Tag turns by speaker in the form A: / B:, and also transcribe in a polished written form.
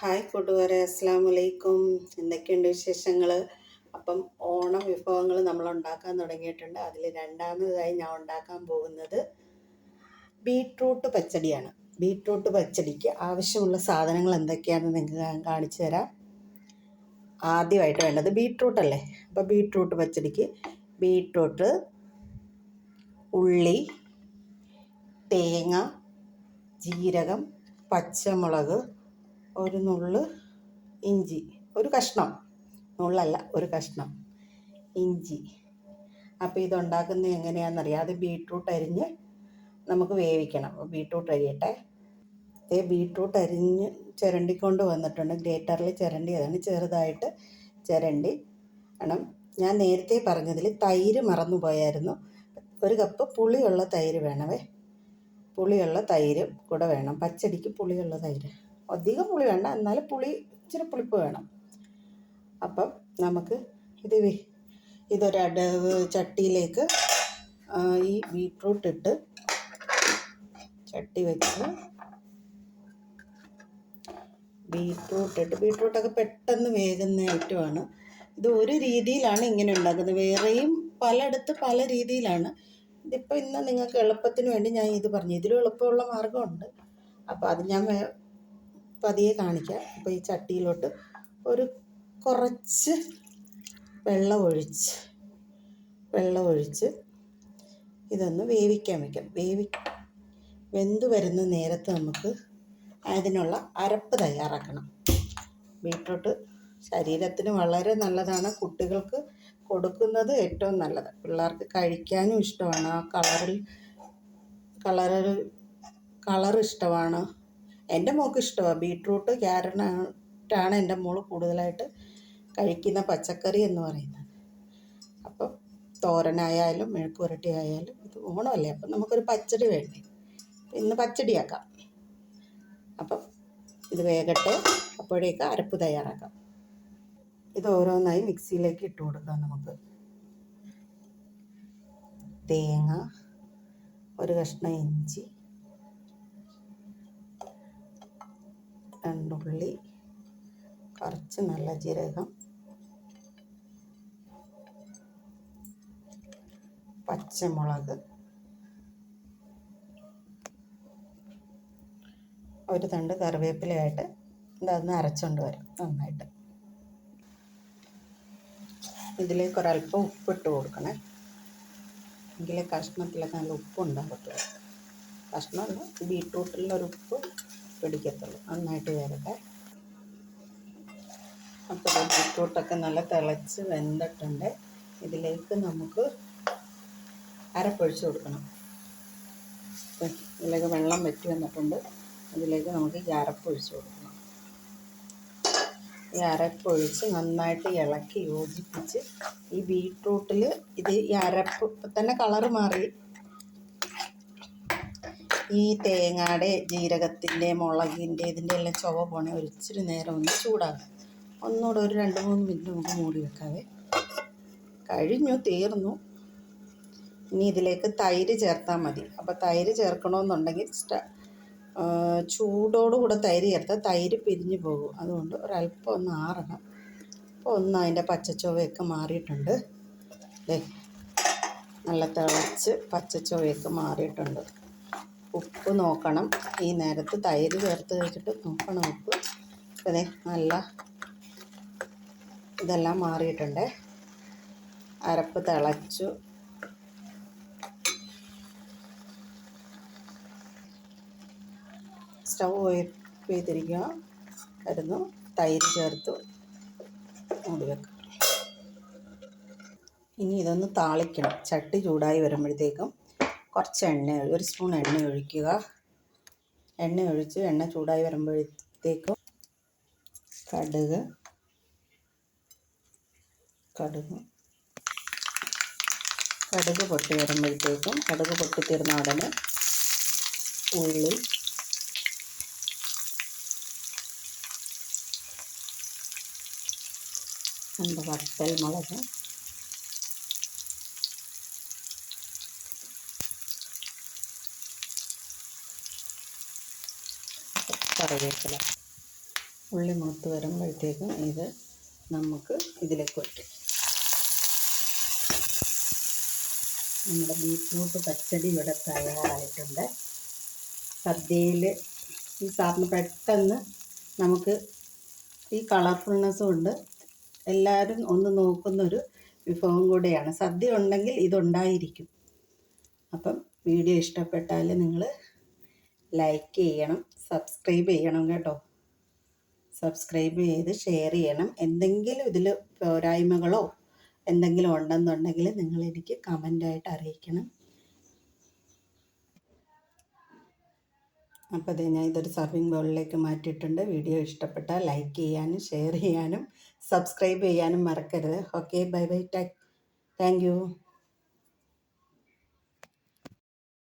A: Hi കൂട്ടുകാരെ, അസ്സാം വലൈക്കും. എന്തൊക്കെയുണ്ട് വിശേഷങ്ങൾ? അപ്പം ഓണം വിഭവങ്ങൾ നമ്മൾ ഉണ്ടാക്കാൻ തുടങ്ങിയിട്ടുണ്ട്. അതിൽ രണ്ടാമതായി ഞാൻ ഉണ്ടാക്കാൻ പോകുന്നത് ബീട്രൂട്ട് പച്ചടിയാണ്. ബീട്രൂട്ട് പച്ചടിക്ക് ആവശ്യമുള്ള സാധനങ്ങൾ എന്തൊക്കെയാണെന്ന് നിങ്ങൾക്ക് ഞാൻ കാണിച്ചു തരാം. ആദ്യമായിട്ട് വേണ്ടത് ബീട്രൂട്ടല്ലേ. അപ്പോൾ ബീട്രൂട്ട് പച്ചടിക്ക് ബീട്രൂട്ട്, ഉള്ളി, തേങ്ങ, ജീരകം, പച്ചമുളക്, ഒരു നുള്ള് ഇഞ്ചി, ഒരു കഷ്ണം, നുള്ളല്ല ഒരു കഷ്ണം ഇഞ്ചി. അപ്പോൾ ഇതുണ്ടാക്കുന്നത് എങ്ങനെയാണെന്നറിയാം. അത് ബീട്രൂട്ട് അരിഞ്ഞ് നമുക്ക് വേവിക്കണം. ബീട്രൂട്ട് അരിയട്ടെ. ബീട്രൂട്ട് അരിഞ്ഞ് ചിരണ്ടിക്കൊണ്ട് വന്നിട്ടുണ്ട്. ഗ്രേറ്ററിൽ ചിരണ്ടിയതാണ്, ചെറുതായിട്ട് ചിരണ്ടി വേണം. ഞാൻ നേരത്തെ പറഞ്ഞതിൽ തൈര് മറന്നു പോയായിരുന്നു. ഒരു കപ്പ് പുളിയുള്ള തൈര് വേണമേ. പുളിയുള്ള തൈര് കൂടെ വേണം. പച്ചടിക്ക് പുളിയുള്ള തൈര്, അധികം പുളി വേണ്ട, എന്നാലും ഇച്ചിരി പുളിപ്പ് വേണം. അപ്പം നമുക്ക് ഇതൊരു ചട്ടിയിലേക്ക് ഈ ബീട്രൂട്ട് ഇട്ട് ചട്ടി വെച്ച് ബീട്രൂട്ടൊക്കെ പെട്ടെന്ന് വേകുന്ന ഐറ്റമാണ്. ഇത് ഒരു രീതിയിലാണ് ഇങ്ങനെ ഉണ്ടാക്കുന്നത്. വേറെയും പലയിടത്ത് പല രീതിയിലാണ്. ഇതിപ്പോൾ ഇന്ന് നിങ്ങൾക്ക് എളുപ്പത്തിന് വേണ്ടി ഞാൻ ഇത് പറഞ്ഞു. ഇതിലും എളുപ്പമുള്ള മാർഗ്ഗമുണ്ട്. അപ്പോൾ അത് ഞാൻ പതിയെ കാണിക്കാം. അപ്പോൾ ഈ ചട്ടിയിലോട്ട് കുറച്ച് വെള്ളം ഒഴിച്ച് ഇതൊന്ന് വേവിക്കാൻ വയ്ക്കാം. വെന്ത് വരുന്ന നേരത്ത് നമുക്ക് അതിനുള്ള അരപ്പ് തയ്യാറാക്കണം. ബീട്രൂട്ട് ശരീരത്തിന് വളരെ നല്ലതാണ്. കുട്ടികൾക്ക് കൊടുക്കുന്നത് ഏറ്റവും നല്ലത്. പിള്ളേർക്ക് കഴിക്കാനും ഇഷ്ടമാണ്. ആ കളർ ഇഷ്ടമാണ്. എൻ്റെ മോൾക്ക് ഇഷ്ടമാണ് ബീട്രൂട്ട്. ക്യാരറ്റാണ് എൻ്റെ മോൾ കൂടുതലായിട്ട് കഴിക്കുന്ന പച്ചക്കറി എന്ന് പറയുന്നത്. അപ്പം തോരനായാലും മെഴുക്കുവരട്ടി ആയാലും ഇത് ഓണമല്ലേ, അപ്പം നമുക്കൊരു പച്ചടി വേണ്ടേ. ഇന്ന് പച്ചടിയാക്കാം. അപ്പം ഇത് വേകട്ടെ, അപ്പോഴേക്ക് അരപ്പ് തയ്യാറാക്കാം. ഇത് ഓരോന്നായി മിക്സിയിലേക്ക് ഇട്ട് കൊടുക്കാം. നമുക്ക് തേങ്ങ, ഒരു കഷ്ണം ഇഞ്ചി, രണ്ടുള്ളി, കുറച്ച് നല്ല ജീരകം, പച്ചമുളക്, ഒരു തണ്ട് കറിവേപ്പിലയായിട്ട് ഇതൊന്ന് അരച്ചുകൊണ്ട് വരാം നന്നായിട്ട്. ഇതിലേക്ക് ഒരല്പം ഉപ്പിട്ട് കൊടുക്കണേ. എങ്കിലേ കഷ്ണത്തിലൊക്കെ നല്ല ഉപ്പുണ്ടാകത്തുള്ളൂ. കഷ്ണമല്ല, ബീട്രൂട്ടിലൊരു ഉപ്പ് പിടിക്കത്തുള്ളൂ. നന്നായിട്ട് വരട്ടെ. അപ്പോൾ ബീട്രൂട്ടൊക്കെ നല്ല തിളച്ച് വെന്തിട്ടുണ്ട്. ഇതിലേക്ക് നമുക്ക് അരപ്പൊഴിച്ച് കൊടുക്കണം. ഇതിലേക്ക് വെള്ളം വറ്റി വന്നിട്ടുണ്ട്. അതിലേക്ക് നമുക്ക് ഈ അരപ്പൊഴിച്ച് കൊടുക്കണം. ഈ അരപ്പൊഴിച്ച് നന്നായിട്ട് ഇളക്കി യോജിപ്പിച്ച് ഈ ബീട്രൂട്ടിൽ ഈ അരപ്പ് തന്നെ കളറ് മാറി. ഈ തേങ്ങയുടെ, ജീരകത്തിൻ്റെ, മുളകിൻ്റെ ഇതിൻ്റെ എല്ലാം ചുവ പോണേ ഒരിച്ചിരി നേരം ഒന്ന് ചൂടാകും. ഒന്നുകൂടെ ഒരു 2-3 മിനിറ്റ് നമുക്ക് മൂടി വെക്കാവേ. തീർന്നു. ഇനി ഇതിലേക്ക് തൈര് ചേർത്താൽ മതി. അപ്പോൾ തൈര് ചേർക്കണമെന്നുണ്ടെങ്കിൽ ചൂടോടുകൂടെ തൈര് ചേർത്താൽ തൈര് പിരിഞ്ഞു പോകും. അതുകൊണ്ട് ഒരല്പം ഒന്ന് ആറണം. അപ്പോൾ അതിൻ്റെ പച്ചച്ചുവയൊക്കെ മാറിയിട്ടുണ്ട്. നല്ല തിളച്ച് പച്ചച്ചുവയൊക്കെ മാറിയിട്ടുണ്ട്. ഉപ്പ് നോക്കണം. ഈ നേരത്ത് തൈര് ചേർത്ത് വെച്ചിട്ട് നോക്കണം ഉപ്പ്. അതെ, നല്ല ഇതെല്ലാം മാറിയിട്ടുണ്ട്. അരപ്പ് തിളച്ചു. സ്റ്റൗ ഓഫ് ചെയ്തിരിക്കുന്നു. തൈര് ചേർത്ത് മൂടി വെക്കാം. ഇനി ഇതൊന്ന് താളിക്കണം. ചട്ടി ചൂടായി വരുമ്പോഴത്തേക്കും കുറച്ച് ഒരു സ്പൂൺ എണ്ണ ഒഴിക്കുക. എണ്ണ ഒഴിച്ച് എണ്ണ ചൂടായി വരുമ്പോഴത്തേക്കും കടുക് പൊട്ടി വരുമ്പോഴത്തേക്കും, കടുക് പൊട്ടിത്തീർന്ന ഉടനെ ഉള്ളി, വറ്റൽ മുളക്, കറിവേപ്പില ഉള്ളി മൂത്ത് വരുമ്പോഴത്തേക്കും ഇത് നമുക്ക് ഇതിലേക്ക് വയ്ക്കും. നമ്മുടെ ബീറ്റ്റൂട്ട് പച്ചടി ഇവിടെ തയ്യാറായിട്ടുണ്ട്. സദ്യയിൽ ഈ സാറിന് പെട്ടെന്ന് നമുക്ക് ഈ കളർഫുൾനെസ്സും ഉണ്ട്, എല്ലാവരും ഒന്ന് നോക്കുന്നൊരു വിഭവം കൂടെയാണ്. സദ്യ ഉണ്ടെങ്കിൽ ഇതുണ്ടായിരിക്കും. അപ്പം വീഡിയോ ഇഷ്ടപ്പെട്ടാൽ നിങ്ങൾ ലൈക്ക് ചെയ്യണം, സബ്സ്ക്രൈബ് ചെയ്യണം കേട്ടോ. സബ്സ്ക്രൈബ് ചെയ്ത് ഷെയർ ചെയ്യണം. എന്തെങ്കിലും ഇതിൽ പോരായ്മകളോ എന്തെങ്കിലും ഉണ്ടെന്നുണ്ടെങ്കിൽ നിങ്ങളെനിക്ക് കമൻ്റായിട്ട് അറിയിക്കണം. അപ്പോൾ ഞാൻ ഇതൊരു സർവിങ് ബൗളിലേക്ക് മാറ്റിയിട്ടുണ്ട്. വീഡിയോ ഇഷ്ടപ്പെട്ടാൽ ലൈക്ക് ചെയ്യാനും ഷെയർ ചെയ്യാനും സബ്സ്ക്രൈബ് ചെയ്യാനും മറക്കരുത്. Okay, bye bye, thank you.